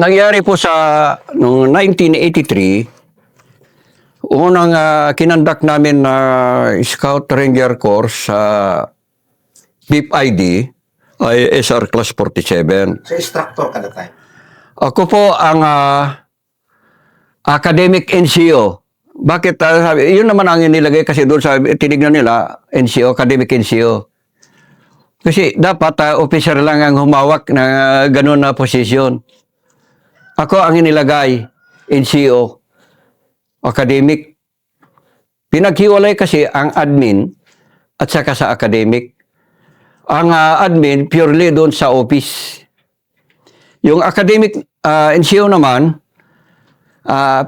nangyari po sa noong 1983, unang kinandak namin na Scout Ranger course sa BIP-ID ay SR Class 47. So, instructor ka na time. Ako po ang academic NCO. Bakit? Sabi, yun naman ang inilagay kasi doon sa tinignan nila, NCO, academic NCO. Kasi dapat officer lang ang humawak na gano'n na posisyon. Ako ang inilagay, NCO, academic. Pinaghiwalay kasi ang admin at saka sa academic. Ang admin purely doon sa office. Yung academic NCO naman,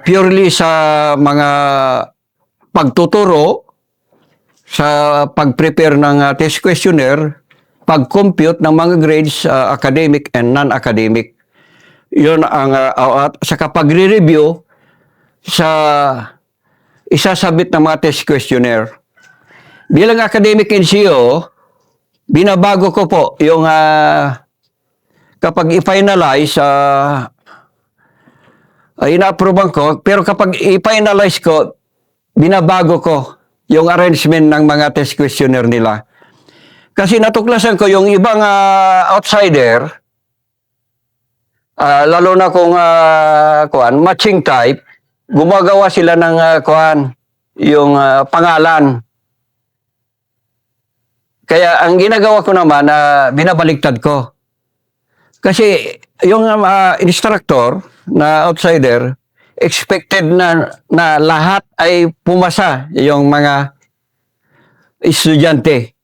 purely sa mga pagtuturo, sa pag-prepare ng test questionnaire, pag-compute ng mga grades, academic and non-academic. Yun ang, saka pag-review sa isasabit ng mga test questionnaire. Bilang academic NCO, binabago ko po yung kapag i-finalize, ina-approvean ko, pero kapag i-finalize ko, binabago ko yung arrangement ng mga test questionnaire nila. Kasi natuklasan ko yung ibang outsider, lalo na kung matching type, gumagawa sila ng yung pangalan. Kaya ang ginagawa ko naman, binabaligtad ko. Kasi yung instructor na outsider, expected na lahat ay pumasa yung mga estudyante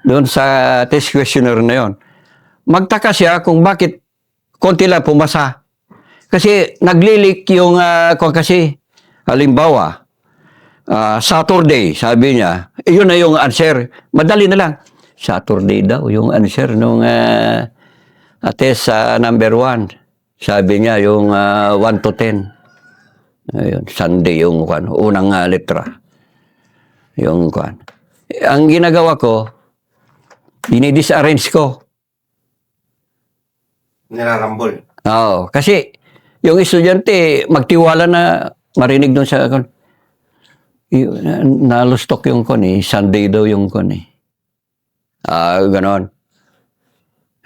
doon sa test questionnaire na yon. Magtaka siya kung bakit konti lang pumasa. Kasi naglilik yung kasi halimbawa, Saturday, sabi niya, yun na yung answer. Madali na lang. Saturday daw yung answer nung test number 1. Sabi niya yung 1 to 10. Ayun, Sunday yung unang letra. Yung Ang ginagawa ko, dinidisarrange ko. Nirarambol. Oo, kasi yung estudyante magtiwala na marinig doon sa nalustok yung Sunday daw yung ganon.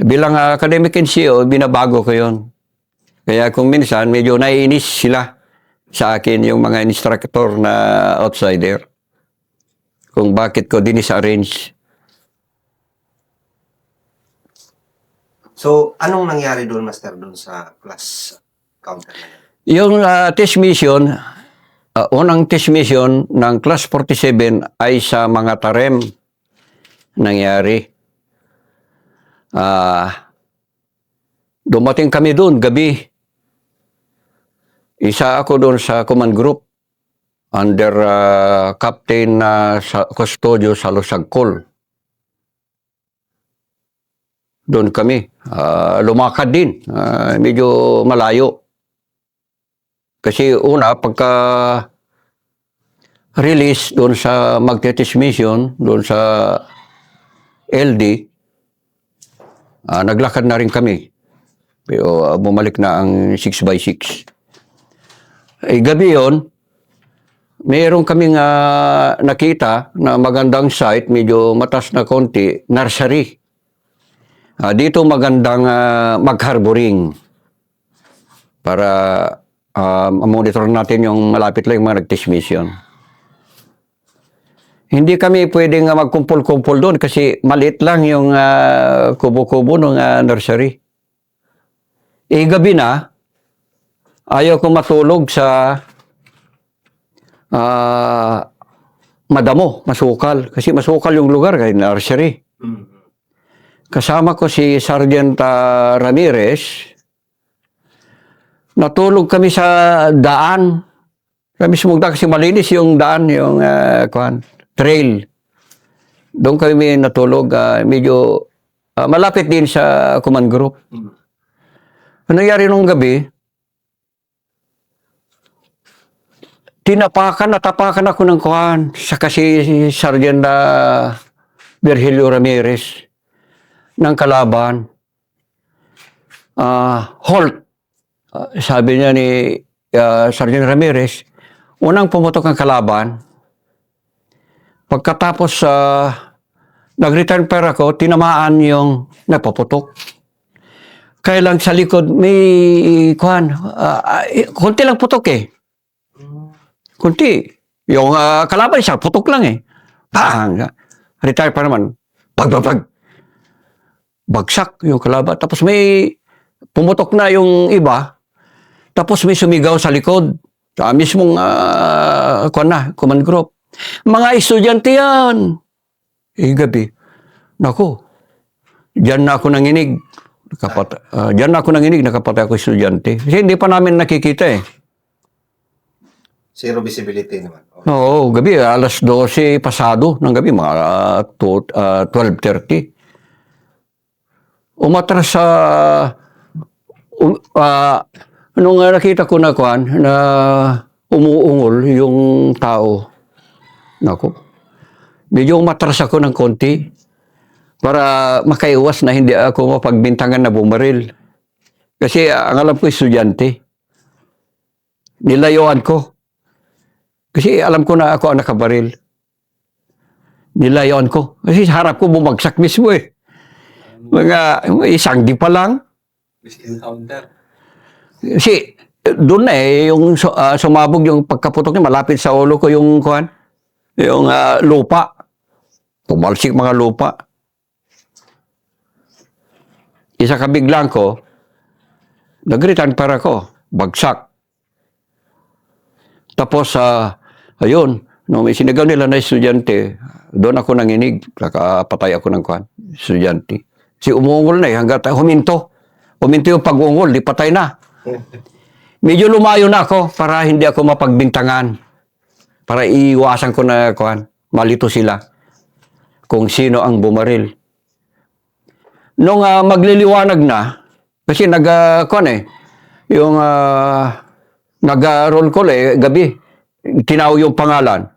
Bilang academic NCO, binabago ko yun. Kaya kung minsan, medyo naiinis sila sa akin yung mga instructor na outsider. Kung bakit ko dinisarrange. So, anong nangyari doon, Master, doon sa class counter na yun? Yung test mission, unang test mission ng class 47 ay sa mga tarem nangyari. Dumating kami doon gabi. Isa ako doon sa command group under Captain Custodio Salosagcol. Doon kami. Lumakad din. Medyo malayo. Kasi una, pagka release doon sa magte-test mission, doon sa LD, naglakad na rin kami. Pero bumalik na ang 6x6. Gabi yon, mayroon kaming nakita na magandang site, medyo matas na konti, nursery. Dito magandang mag-harboring para monitor natin yung malapit lang yung mga nag-test mission. Hindi kami pwedeng magkumpul-kumpul doon kasi maliit lang yung kubo-kubo ng nursery. Gabi na, ayaw ko matulog sa madamo, masukal. Kasi masukal yung lugar kay nursery. Kasama ko si Sergeant Ramirez. Natulog kami sa daan. Kami sumugda kasi malinis yung daan, yung trail. Doon kami natulog. Medyo malapit din sa command group. Ano nangyari nung gabi? Natapakan ako ng sa kasi Sergeant Virgilio Ramirez ng kalaban. Halt. sabi niya ni Sergeant Ramirez, unang pumutok ang kalaban. Pagkatapos nag-return pair ako, tinamaan yung napaputok. Kaya lang sa likod, may konti lang putok eh. Kunti. Yung kalaban siya, putok lang eh. Bang! Retire pa naman. Pag. Bagsak yung kalaban. Tapos may pumutok na yung iba. Tapos may sumigaw sa likod. Sa mismong command group. Mga estudyante yan. Gabi. Naku. Diyan na ako nanginig. Nakapatay ako estudyante. Kasi hindi pa namin nakikita eh. Zero visibility naman. Oo, gabi. Alas 12 pasado ng gabi. Mga 12:30. Umatras sa nung nakita ko na umuungol yung tao. Naku. Medyo umatras ako ng konti para makaiwas na hindi ako mapagbintangan na bumaril. Kasi ang alam ko estudyante. Nilayuan ko. Kasi alam ko na ako ang nakabaril. Nilayuan ko. Kasi sa harap ko bumagsak mismo eh. Mga isang di pa lang. Encounter. Kasi doon na eh, yung sumabog yung pagkaputok niya, malapit sa ulo ko yung lupa. Tumalsik mga lupa. Isa kabiglang ko, nag-return para ko, bagsak. Tapos, ayun, no, may sinigaw nila na estudyante, doon ako nanginig, nakapatay ako ng estudyante. Si umungol na eh, hanggang huminto. Huminto yung pag-ungol, di patay na. Medyo lumayo na ako para hindi ako mapagbintangan. Para iiwasan ko na malito sila kung sino ang bumaril. Nung magliliwanag na, kasi nag-roll call gabi, tinawag yung pangalan.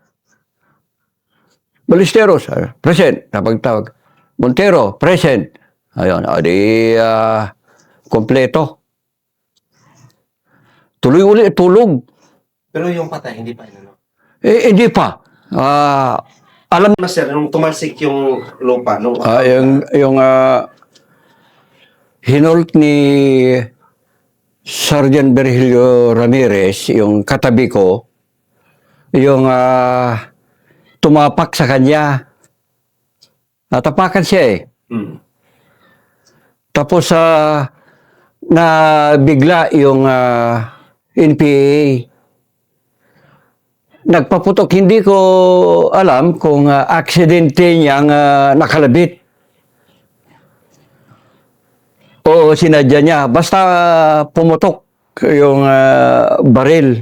Ballesteros, present, napagtawag. Montero, present. Ayun, kompleto. Tuloy ulit, tulog. Pero yung patay, hindi pa ano? Hindi pa. Alam na sir, nung tumalsik yung lupa, nung yung hinolt ni Sergeant Virgilio Ramirez, yung katabi ko, yung tumapak sa kanya. Natapakan siya eh. Tapos na bigla yung NPA. Nagpaputok, hindi ko alam kung aksidente niyang nakalabit. O sinadya niya. Basta pumutok yung baril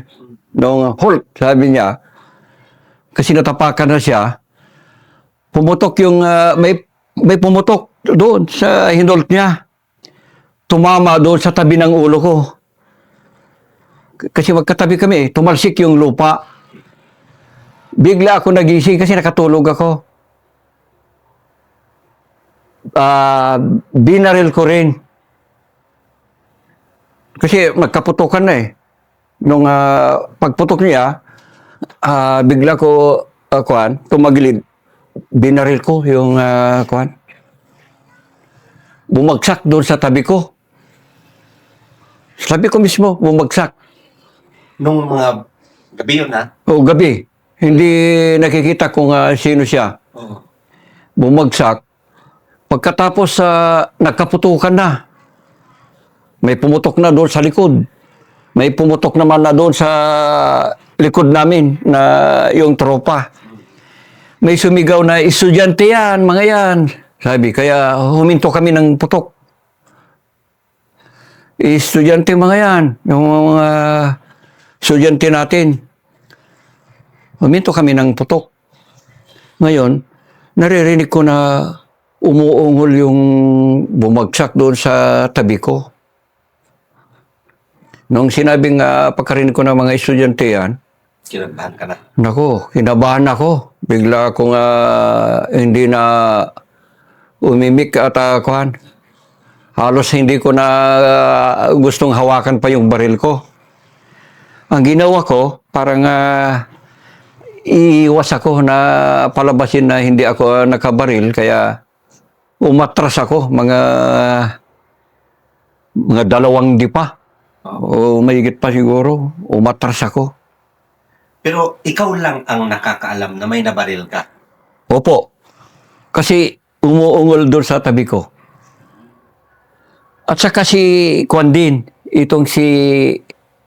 nung Holt, sabi niya. Kasi natapakan na siya. Pumutok yung, may pumutok doon sa hinolt niya. Tumama doon sa tabi ng ulo ko. Kasi magkatabi kami, tumalsik yung lupa. Bigla ako nagising kasi nakatulog ako. Binaril ko rin. Kasi magkaputukan na eh. Nung pagputok niya, bigla ko tumagilid. Binaril ko yung bumagsak doon sa tabi ko. Sa tabi ko mismo, bumagsak. nung mga gabi yun na? O gabi. Hindi nakikita kung sino siya. Bumagsak. Pagkatapos nagkaputukan na. May pumutok na doon sa likod. May pumutok naman na doon sa likod namin na yung tropa. May sumigaw na estudyante yan, mga yan. Sabi, kaya huminto kami ng putok. Estudyante mga yan. Yung mga estudyante natin. Huminto kami ng putok. Ngayon, naririnig ko na umuungol yung bumagsak doon sa tabi ko. Nung sinabing pagkarinig ko ng mga estudyante yan, Kinabahan ka na? Naku, kinabahan ako. Bigla akong hindi na umimik at Halos hindi ko na gustong hawakan pa yung baril ko. Ang ginawa ko, parang iiwas ako na palabasin na hindi ako nakabaril, kaya umatras ako, mga 2 dipa. O mahigit pa siguro, umatras ako. Pero ikaw lang ang nakakaalam na may nabaril ka. Opo, kasi umuungol doon sa tabi ko. At saka si Kwan din, itong si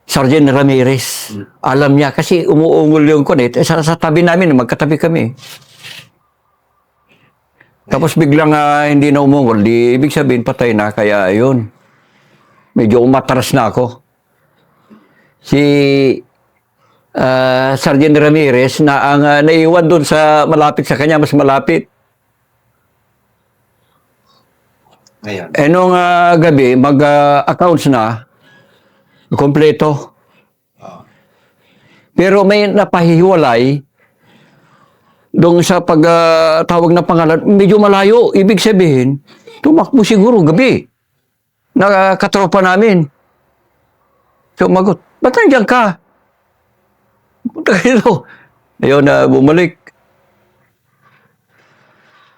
Sergeant Ramirez. Alam niya kasi umuungol yung Kwan sa tabi namin, magkatabi kami. Tapos biglang hindi na umungol, di ibig sabihin patay na, kaya ayun. Medyo umatras na ako. Si Sergeant Ramirez na ang naiwan doon sa malapit sa kanya, mas malapit. Ngayon. Nung gabi, mag-accounts na, kompleto. Pero may napahiwalay doon sa pagtawag na pangalan, medyo malayo. Ibig sabihin, tumakbo siguro gabi. Nakatropa namin. So, magot, ba't nandiyan ka? Punta kayo. Ayun, bumalik.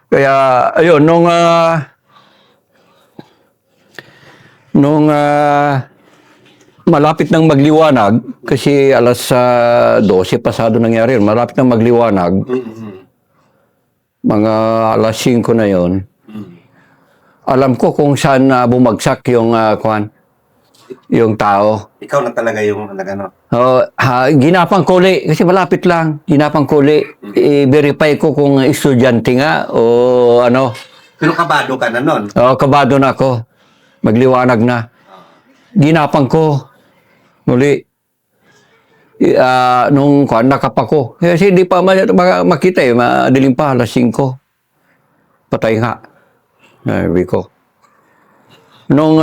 Kaya, ayun, nung malapit nang magliwanag, kasi alas 12 pasado nangyari yun, malapit nang magliwanag, mga alas 5 na yon. Alam ko kung saan bumagsak yung yung tao. Ikaw na talaga yung nagano. Ginapang kuli, kasi malapit lang, ginapang kuli. I-verify ko kung estudyante nga o ano. Pero kabado ka na nun. Kabado na ako. Magliwanag na. Ginapang ko. Muli. Nung nakapako. Kasi hindi pa makita madilim pa, alas 5. Patay nga. Sabi ko. Nung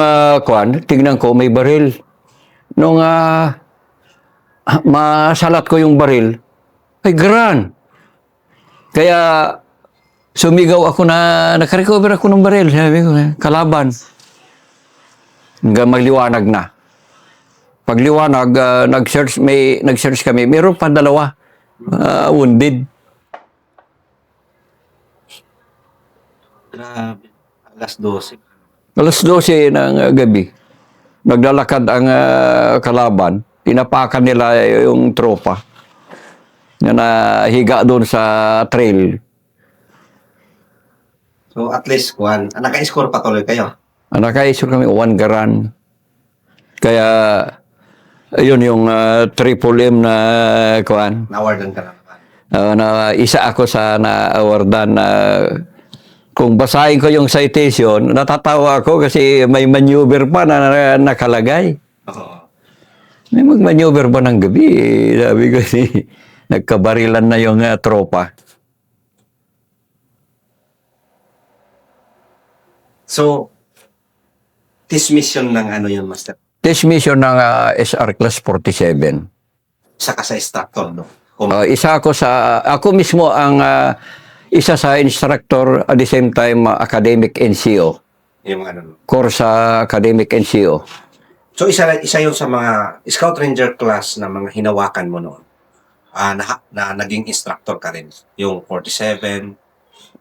tignan ko, may baril. Nung masalat ko yung baril, ay gran. Kaya sumigaw ako na nakarecover ako ng baril. Sabi ko, kalaban. Hanggang magliwanag na. Pagliwanag, nag-search kami. Meron pa 2 wounded. Grabe. Alas 12. Alas 12 ng gabi, naglalakad ang kalaban. Tinapakan nila yung tropa na nahiga doon sa trail. So at least, naka-score patuloy kayo. Nakaisip kami 1 garan. Kaya, ayun yung triple M na kuan. Na-awardan ka naman. Na isa ako sa na-awardan na kung basahin ko yung citation, natatawa ako kasi may maneuver pa na nakalagay. Oo. May mag-maneuver ba ng gabi? Sabi ko, nagkabarilan na yung tropa. So, test mission ng ano yun, Master? Test mission ng SR Class 47. Saka sa instructor, no? Ako mismo ang isa sa instructor at the same time academic NCO. Yung ano. Course sa academic NCO. So, isa yun sa mga Scout Ranger class na mga hinawakan mo noon. Na naging instructor ka rin. Yung 47.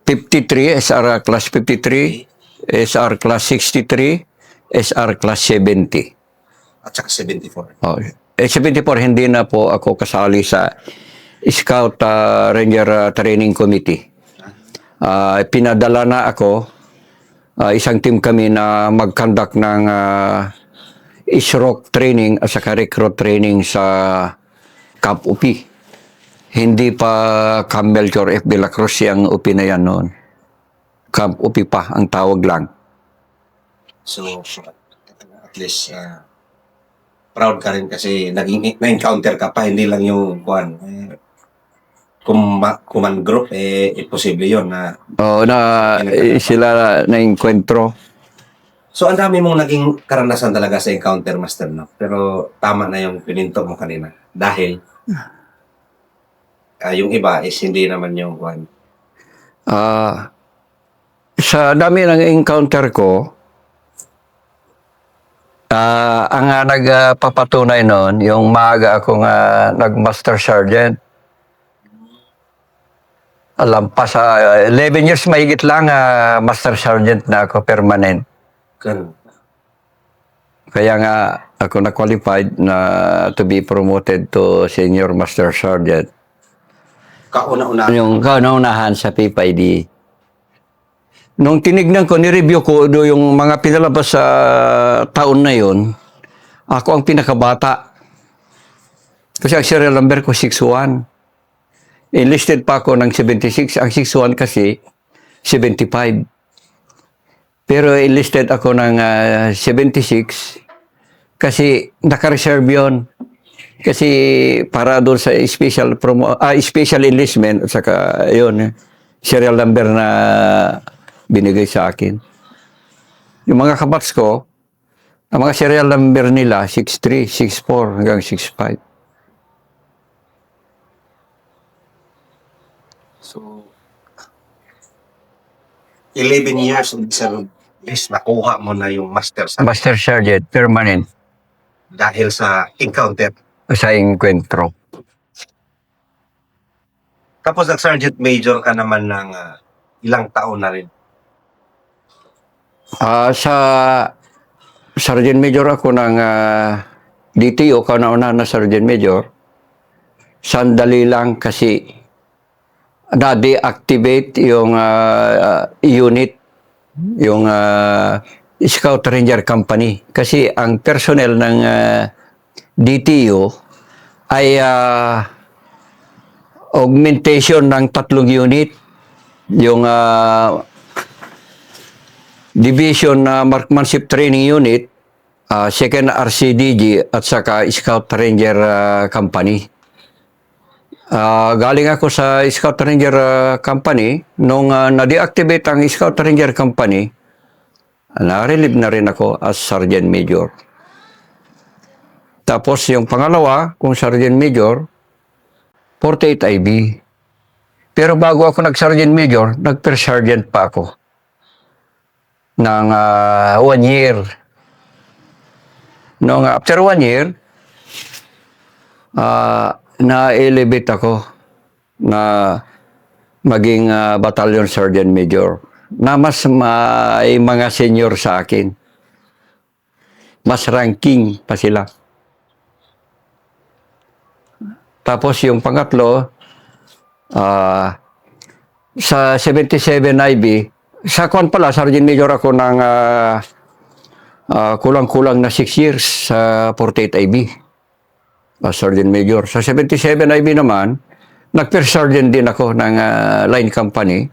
53, SR Class 53, SR Class 63, SR Class 70. At saka 74. 74, hindi na po ako kasali sa Scout Ranger Training Committee. Pinadala na ako, isang team kami na mag-conduct ng ISROC training at saka recruit training sa Camp UPI. Hindi pa Camp Melchor F. de la Cruz yung UPI na yan noon. Camp UPI pa, ang tawag lang. So, at least, proud ka rin kasi na-encounter ka pa, hindi lang yung command group, imposible yun na... Sila na-encuentro. So, ang dami mong naging karanasan talaga sa encounter, Master, no? Pero tama na yung pininto mo kanina. Dahil, yung iba is hindi naman yung Sa dami ng encounter ko, Ang nagpapatunay noon, yung maaga akong nag-master sergeant. Lampas sa 11 years mahigit lang, master sergeant na ako permanent. Ganun. Kaya nga ako na-qualified na to be promoted to senior master sergeant. Kauna-una. Yung kaunahan sa PPID. Nung tinignan ko, ni-review ko yung mga pinalabas sa taon na yon, ako ang pinakabata. Kasi ang serial number ko 61. Enlisted pa ako ng 76. Ang 61 kasi 75. Pero enlisted ako ng 76 kasi naka-reserve yun. Kasi para doon sa special enlistment at saka yun, serial number na binigay sa akin. Yung mga kabats ko, ang mga serial number nila 63, 64 hanggang 65. So, 11 years of service, nakuha mo na yung master sa Master Sergeant, permanent, dahil sa encounter. sa encuentro. Tapos nag-sergeant major ka naman ng ilang taon na rin. Sa Sergeant Major ako ng DTO, kauna-una na Sergeant Major. Sandali lang kasi na-deactivate yung unit, yung Scout Ranger Company. Kasi ang personnel ng DTO ay augmentation ng 3 unit. Yung Division Marksmanship Training Unit, Second RCDG at saka Scout Ranger Company. Galing ako sa Scout Ranger Company. Nung na-deactivate ang Scout Ranger Company, na-relieve na rin ako as Sergeant Major. Tapos yung pangalawa, kung Sergeant Major, 48 IB. Pero bago ako nag-Sergeant Major, nag-First Sergeant pa ako ng 1 year. Nung after 1 year, na-elevate ako na maging battalion sergeant major na mas may mga senior sa akin. Mas ranking pa sila. Tapos yung pangatlo, sa 77 IB, sa kwan pala, Sergeant Major ako ng kulang-kulang na 6 years sa 48 IB. Sergeant Major. Sa 77 IB naman, nag-First Sergeant din ako ng line company.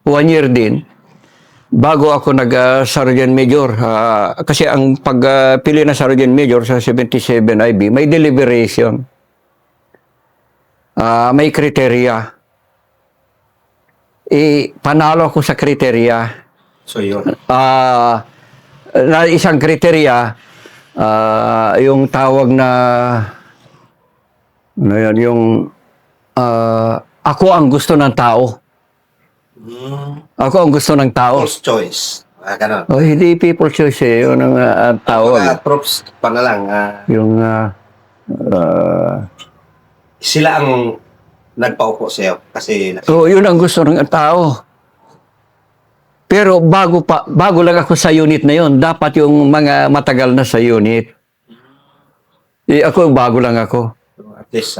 1 year din. Bago ako nag-Sergeant Major. Kasi ang pagpili na Sergeant Major sa 77 IB, may deliberation. May kriteria. Panalo ako sa kriteria. So yun. Na isang kriteria, yung tawag na yan, yung ako ang gusto ng tao. Ako ang gusto ng tao. First choice. Ganun. Oh, hindi people choice eh. Yun ang tawag. Props pa na lang. Yung Sila ang nagpaupo sa'yo kasi so, yun ang gusto ng tao. Pero bago lang ako sa unit na yun, dapat yung mga matagal na sa unit. Ako, bago lang ako. at least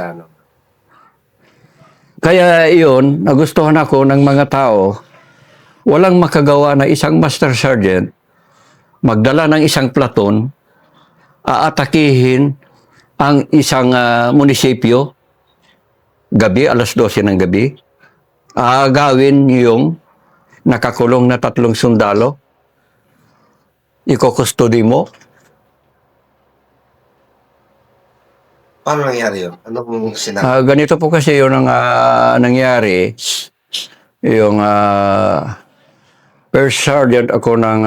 Kaya yun, nagustuhan ako ng mga tao, walang makagawa na isang master sergeant, magdala ng isang platon, aatakihin ang isang munisipyo, gabi, alas 12 ng gabi, gawin yung nakakulong na 3 sundalo, ikokustody mo. paano nangyari yun? Ano kung sinabi? Ganito po kasi yun ang nangyari. Yung First Sergeant ako ng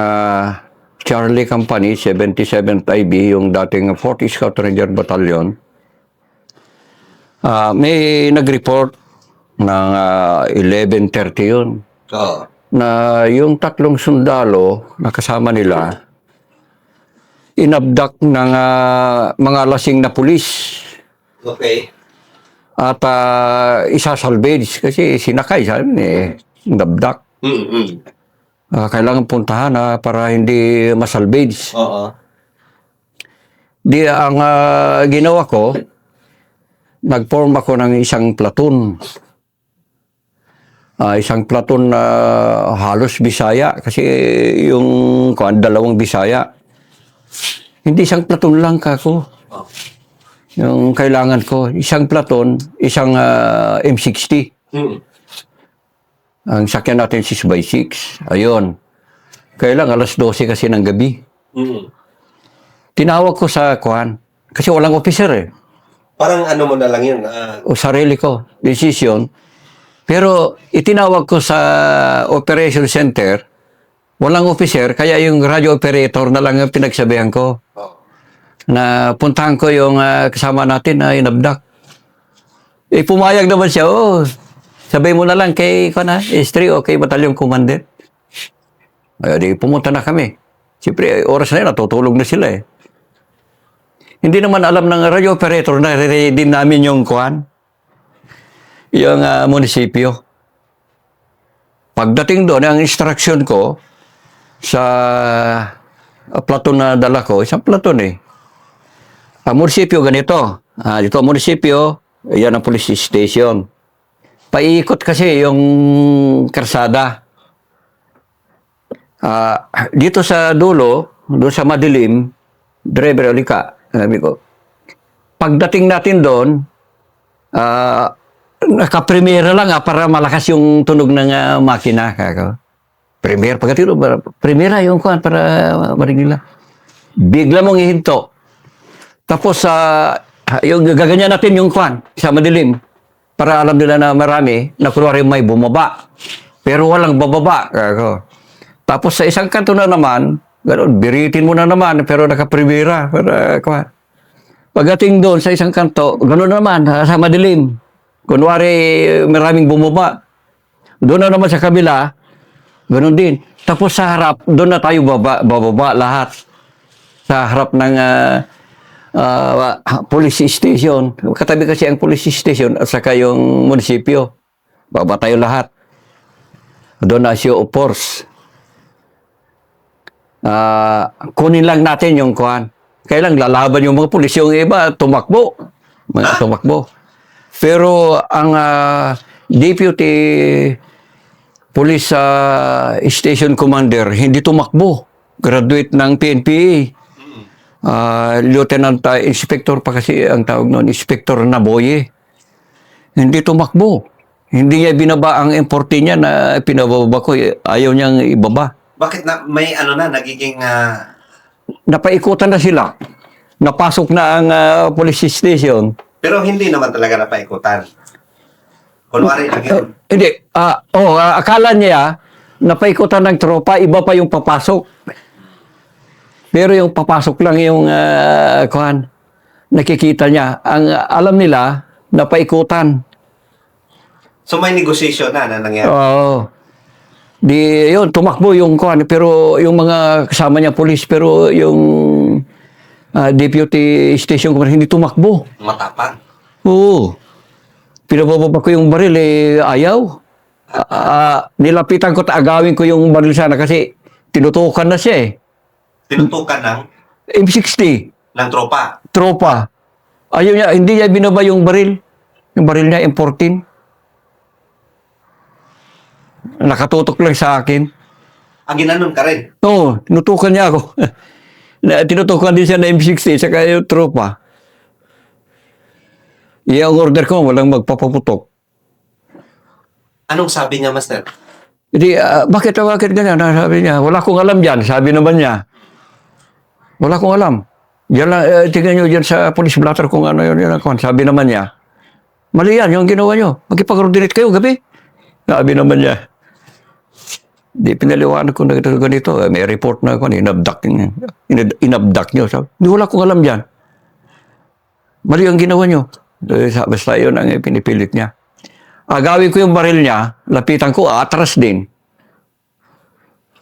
Charlie Company, 77th IB, yung dating 40 Scout Ranger Battalion. May nag-report ng 11:30 yun. Oo. Na yung 3 sundalo na kasama nila, inabdak ng mga lasing na pulis Okay. at isasalvage kasi sinakay sabi inabdak. Mm-mm. Kailangan puntahan para hindi masalvage. Oo. Di ang ginawa ko, nag-form ako ng isang platoon. Isang platoon na halos Bisaya kasi yung dalawang Bisaya. Hindi isang platoon lang kako. Oh. Yung kailangan ko, isang platoon, isang M60. Mm. Ang sakyan natin 6x6. Ayun. Kailang alas 12 kasi ng gabi. Mm. Tinawag ko sa kuhan. Kasi walang officer eh. Parang ano mo na lang yun. O sarili ko, decision. Pero itinawag ko sa operation center, walang officer, kaya yung radio operator na lang ang pinagsabihan ko. Oh. Na puntahan ko yung kasama natin na inabdak. Pumayag naman siya, sabay mo na lang kay S3 o kay Batalyon Commander. Ay, di pumunta na kami. Siyempre, oras na yun, natutulog na sila eh. Hindi naman alam ng radio operator na din namin yung yung munisipyo. Pagdating doon, ang instruction ko sa platoon na dala ko, isang platoon eh. Ang munisipyo ganito. Dito ang munisipyo, yan ang police station. Paiikot kasi yung karsada. Dito sa dulo, doon sa madilim, driver, alika. Sabi ko, pagdating natin doon, naka-primera lang para malakas yung tunog ng makina. Primera, pagdating doon, primera yung kuhan para marinig nila. Bigla mong ihinto. Tapos, yung gaganyan natin yung kuhan sa madilim para alam nila na marami na kunwari may bumaba. Pero walang bababa. Tapos sa isang kanto na naman, gano'n, biritin mo na naman, pero naka-primera. Pagdating doon sa isang kanto, gano'n naman, sa madilim. Kunwari, maraming bumaba. Doon na naman sa kabila, gano'n din. Tapos sa harap, doon na tayo bababa lahat. Sa harap ng police station. Katabi kasi ang police station at saka yung munisipyo. Baba tayo lahat. Doon na show of force. Kunin lang natin yung kuhan. Kailang lalaban yung mga pulis. Yung iba, tumakbo. Tumakbo. Pero ang deputy police station commander, hindi tumakbo. Graduate ng PNPA. Lieutenant Inspector pa kasi ang tawag noon, Inspector Naboye. Hindi tumakbo. Hindi niya binaba ang M40 niya na pinababa ko. Ayaw niyang ibaba. Bakit na may nagiging Napaikutan na sila. Napasok na ang police station. pero hindi naman talaga napaikutan. Kunwari lang yun. Hindi. Akala niya napaikutan ng tropa, iba pa yung papasok. Pero yung papasok lang yung nakikita niya. Ang alam nila, napaikutan. So may negotiation na nangyari. Oo. Di, yun, tumakbo yung kuhan. Pero yung mga kasama niya, police, pero yung deputy station commander, hindi tumakbo. Matapang. Oo. Pinababa ko yung baril, ayaw. Nilapitan ko, agawin ko yung baril sana kasi tinutukan na siya eh. Tinutukan ng M60. ng tropa. Tropa. Ayaw niya, hindi niya binaba yung baril. Yung baril niya, M14. Nakatutok lang sa akin. Ginanon ka rin. Oo, tinutukan niya ako. Tinutukan din siya na M60, saka yung tropa. Ang order ko, walang magpapaputok. Anong sabi niya, Master? Hindi, bakit ganyan? Sabi niya, wala akong alam dyan. Sabi naman niya, wala akong alam. Diyan lang, tingnan nyo dyan sa police blotter kung ano yun. Sabi naman niya, mali yan, yung ginawa nyo. Magkipag-coordinate kayo gabi. Sabi naman niya, di pinaliwanag ko na ganito. May report na ako, inabdak nyo. Sabi, hindi, wala akong alam dyan. Mali ang ginawa nyo. Basta yun ang pinipilit niya. Agawin ko yung baril niya, lapitan ko, atras din.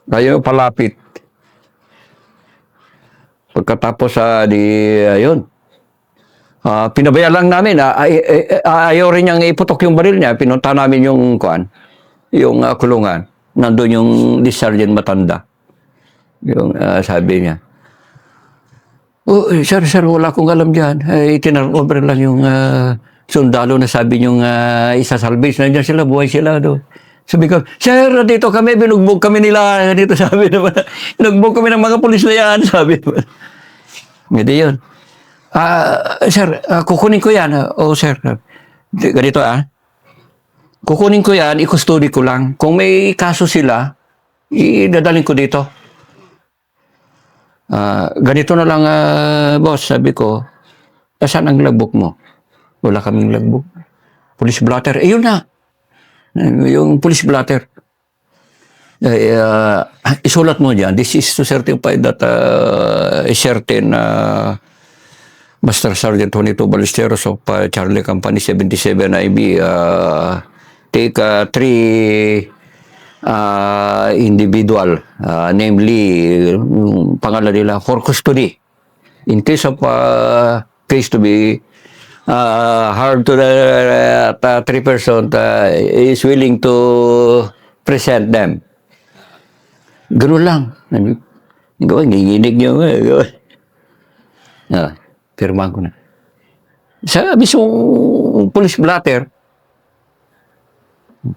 Kaya palapit. Pagkatapos ayun. Pinabaya lang namin. Ayaw rin niyang iputok yung baril niya. Pinunta namin yung kulungan. Nandun yung Sergeant Matanda. Yung sabi niya, "Oh, sir, wala akong alam dyan. Tinarnover lang yung sundalo na sabi niyong isa-salvage. Nandiyan sila, buhay sila doon." Sabi ko, "Sir, dito kami, binugbog kami nila." Dito sabi naman, "Binugbog kami ng mga pulis na yan." Sabi naman. Hindi yun. "Sir, kukunin ko yan." "Oh, sir." Ganito kukunin ko yan, i-custody ko lang. Kung may kaso sila, idadaling ko dito. Ganito na lang, boss, sabi ko, "Saan ang logbook mo?" "Wala kaming logbook." "Police blotter." Yun na. Yung police blotter. Isulat mo dyan, "This is to certify that a certain Master Sergeant Juanito Ballesteros of Charlie Company 77 IB take 3 individual, namely, pangalan nila, for custody. In case of case to be hard to the 3 person is willing to present them." Ganun lang. Nanginginig niyo. Pirmahan ko na. Sa mismong police blotter,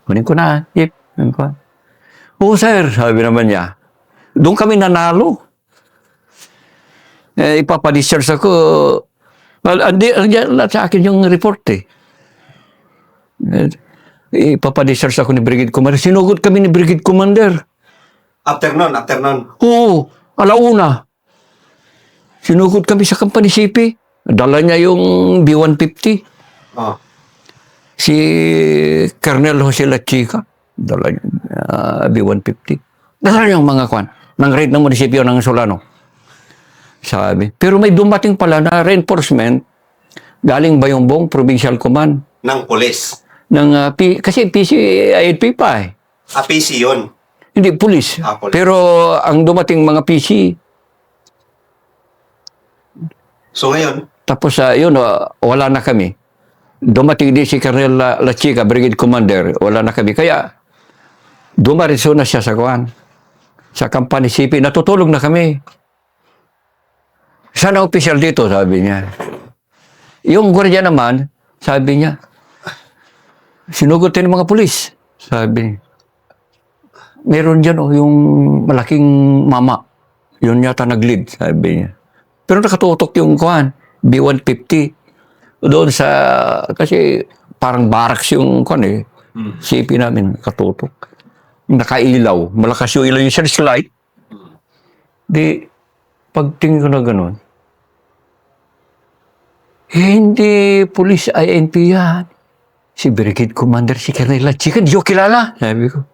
kunin ko na. Yep. "Oo, sir," sabi naman niya. Doon kami nanalo. Ipapadischarge ako. Andiyan sa akin yung report Ipapadischarge ako ni Brigade Commander. Sinugod kami ni Brigade Commander. After nun. Oo, alauna. Sinugod kami sa company CP. Dala niya yung B-150. Oh. Si Colonel Jose Lachica, dala niya B-150. Dala niya yung mga kwan. Ng raid ng munisipyo ng Solano. Sabi. Pero may dumating pala na reinforcement galing Bayongbong Provincial Command. Ng police. Kasi PCIP pa PC yun. Hindi, police. Police. Pero ang dumating mga PC. So ngayon? Tapos wala na kami. Dumating din si Colonel Lachica, Brigade Commander, wala na kami. Kaya, dumariso na siya sa kuwan. Sa company CP, natutulog na kami. "Saan ang official dito?" sabi niya. Yung gwardiya naman, sabi niya, "Sinugutin ng mga pulis." Sabi niya. "Meron dyan yung malaking mama. Yun yata nag-lead," sabi niya. Pero nakatutok yung kuwan, B-150. Doon kasi parang barracks yung CP namin, katutok. Nakailaw. Malakas yung ilaw yung searchlight. Di, pagtingin ko na ganun, hindi police INP yan. Si Brigade Commander, si Colonel Lachica, di ko kilala. Sabi ko,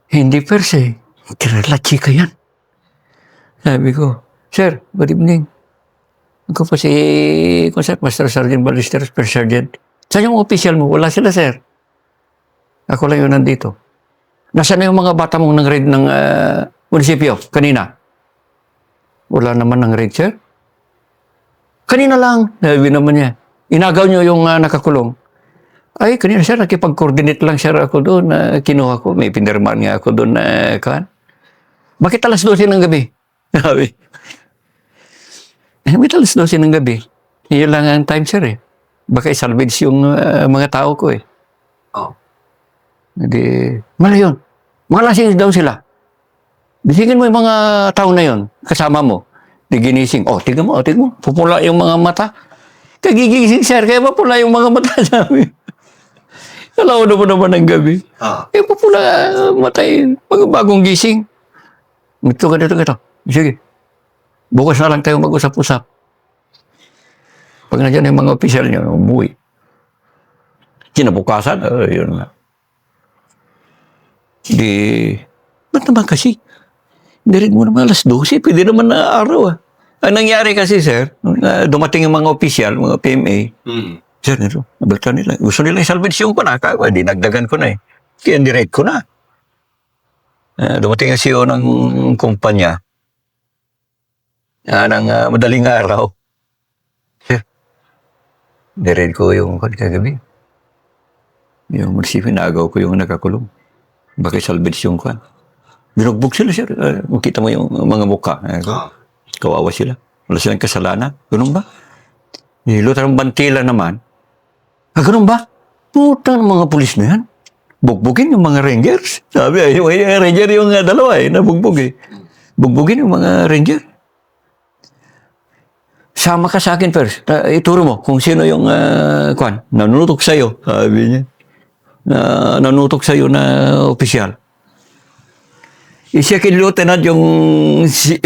"Hindi perse, Colonel Lachica yan." Sabi ko, "Sir, good evening. Ako po si Master Sergeant Ballesteros, First Sergeant. Saan yung official mo?" "Wala sila, sir. Ako lang yun nandito." "Nasaan na yung mga bata mong nang-raid ng munisipyo kanina?" "Wala naman nang-raid, sir." "Kanina lang." Sabi naman niya. "Inagaw niyo yung nakakulong?" "Ay, kanina, sir, nakipag-coordinate lang, sir, ako doon. Kinuha ko. May pinirman nga ako doon kan." "Bakit alas 12 ng gabi?" Sabi. May alas 12 ng gabi. Yun lang ang time, sir Baka isalvage yung mga tao ko Oh. Hindi, mali yun. Mga lasing daw sila. Bisingin mo yung mga tao na yun, kasama mo. Di ginising. Tingnan mo. Pupula yung mga mata. Kagigising, sir, kaya mapula yung mga mata namin. Alaw na mo naman ng gabi. Pupula mata mga bagong gising. Ito. Sige. Bukas na lang tayo mag-usap-usap. Pag nandiyan yung mga opisyal niya, umuwi. Kinabukasan, yun na. Ba't naman kasi? Nirin mo naman alas 12, pwede naman na araw Ang nangyari kasi, sir, dumating yung mga opisyal, mga PMA, sir, nabalta nila. Gusto nila i-salvage yung ko na. Dinagdagan ko na Kaya nirate ko na. Dumating yung CEO ng kumpanya. ng madaling araw. Sir, niread ko yung kagabi. Yung munisipyo, naagaw ko yung nakakulong. Bakit salvage yung kwan? Binugbog sila, sir. Makita mo yung mga mukha. Kawawa sila. Wala silang kasalanan. Ganun ba? Nilutan ng bantila naman. Ganun ba? Puta ng mga pulis na yan. Bugbugin yung mga rangers. Sabi, yung ranger yung dalawa nabugbog Bugbugin yung mga ranger. Sama ka sa akin first. Ituro mo kung sino yung kwan. Nanutok sa'yo. Sabi niya. Nanutok sa'yo na opisyal. Second lieutenant yung si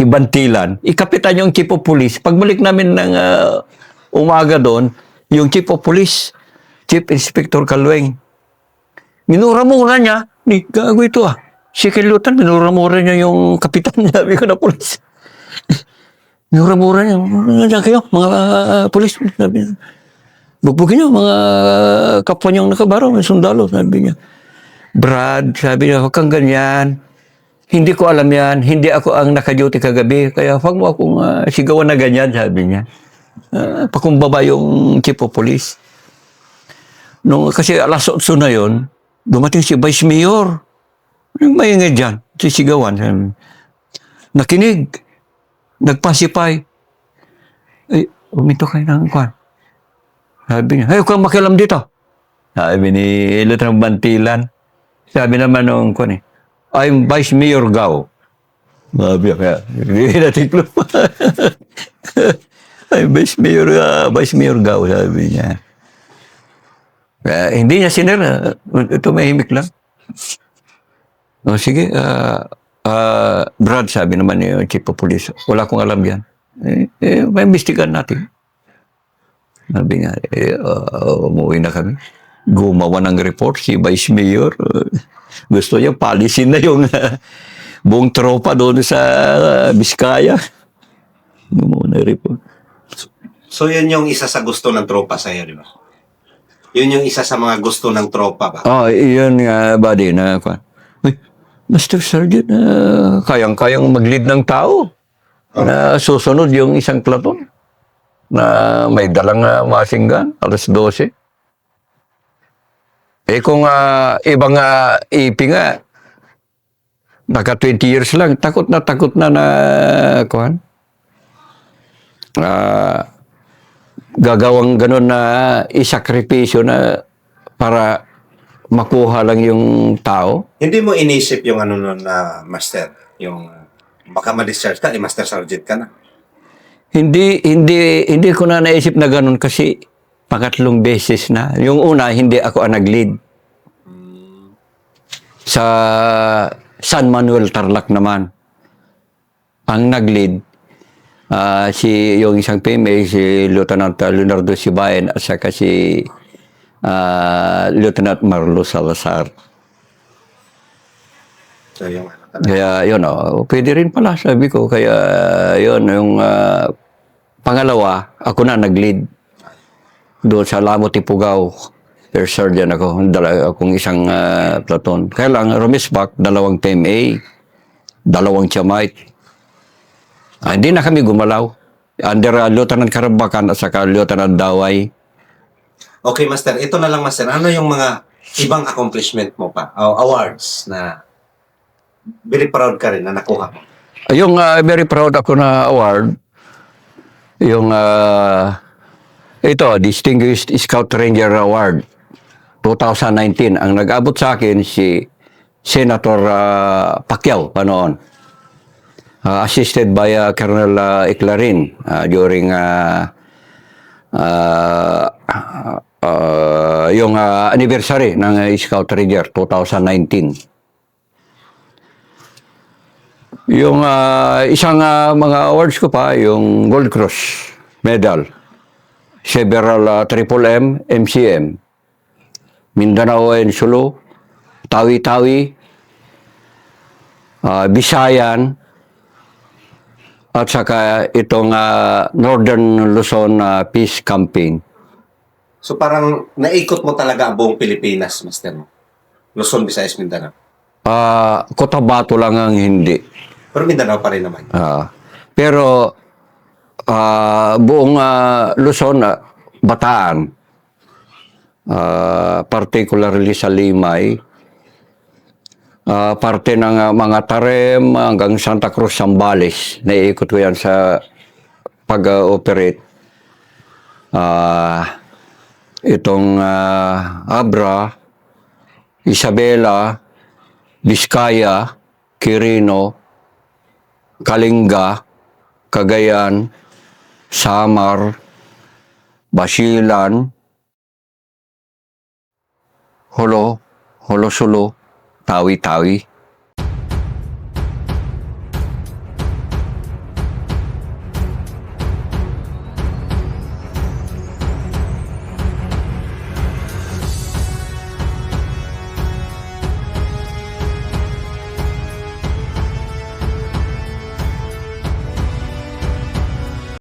Bantilan. Ikapitan yung chief of police. Pagbalik namin ng umaga doon, yung chief of police, Chief Inspector Calweng, minura-mura niya, gago ito Second lieutenant, minura-mura niya yung kapitan, sabi ko na police. Minura-mura niya, nandiyan kayo, mga police, sabi niya. Bugbugin niyo, mga kapwa niyong nakabaro, may sundalo, sabi niya. Brad, sabi niya, huwag kang ganyan. Hindi ko alam yan, hindi ako ang naka-duty kagabi, kaya huwag mo akong sigawan na ganyan, sabi niya. Pakumbaba yung chief of police. Kasi alas 8 na yon, dumating si Vice Mayor. Yung maingay dyan, sisigawan. Nakinig. Nagpasipay. Uminto kayo ng kwan. Sabi niya, huwag kang makialam dito. Sabi ni Lieutenant Bantilan. Sabi naman nung kwan I'm Vice Mayor Gao. Sabi niya, hindi natiklo pa. I'm Vice Mayor Gao, sabi niya. Hindi niya sinira. Tumahimik lang. Sige, Brad, sabi naman yung chief of police, wala akong alam yan. May imbestigan natin. Sabi nga, umuwi na kami. Gumawa ng report si Vice Mayor. Gusto niya palisin na yung buong tropa doon sa Biskaya. Gumawa ng report. So, yun yung isa sa gusto ng tropa sa'yo, di ba? Yun yung isa sa mga gusto ng tropa ba? Yun nga, buddy, na Master Sergeant, kayang-kayang mag-lead ng tao. Na susunod yung isang platon na may dalang machine gun, alas 12. Kung ibang AP nga, naka 20 years lang, takot na kuhan. Gagawang ganun na isakripisyo na para makuha lang yung tao. Hindi mo inisip yung ano nun na master, yung baka ma-discharge ka, master sergeant ka na. Hindi ko na naisip na ganun kasi pangatlong beses na. Yung una, hindi ako ang nag-lead. Sa San Manuel Tarlac naman. Ang nag-lead, yung isang PMA, si Lieutenant Leonardo Sibayan at saka si Lieutenant Marlo Salazar. So, yung Kaya yun, pwede rin pala, sabi ko. Kaya yun, yung pangalawa, ako na nag-lead. Doon sa Lamot Ipugao, First Sergeant ako, akong isang platon. Kaya lang, Rumisbak, 2 PMA, 2 Chamite. Hindi na kami gumalaw. Under Lieutenant Karabakan at saka Lieutenant Daway. Okay, Master. Ito na lang, Master. Ano yung mga ibang accomplishment mo pa? Awards na very proud ka rin na nakuha mo? Yung very proud ako na award, yung ito, Distinguished Scout Ranger Award 2019. Ang nag-abot sa akin si Senator Pacquiao noon. Assisted by Colonel Eclarin during yung anniversary ng Scout Ranger 2019. Yung isang mga awards ko pa, yung Gold Cross Medal, several Triple M, MCM, Mindanao and Sulu, Tawi-Tawi, Bisayan, at saka itong Northern Luzon Peace Campaign. So parang naikot mo talaga ang buong Pilipinas, Master mo? Luzon, Visayas, Mindanao? Cotabato lang ang hindi. Pero Mindanao pa rin naman. Pero buong Luzon, Bataan, particularly sa Limay, parte ng mga Tarem hanggang Santa Cruz, Zambales, naiikot ko yan sa pag-operate. Itong Abra, Isabela, Vizcaya, Quirino, Kalinga, Cagayan, Samar, Basilan, Holo, Holo-Sulu, Tawi-Tawi.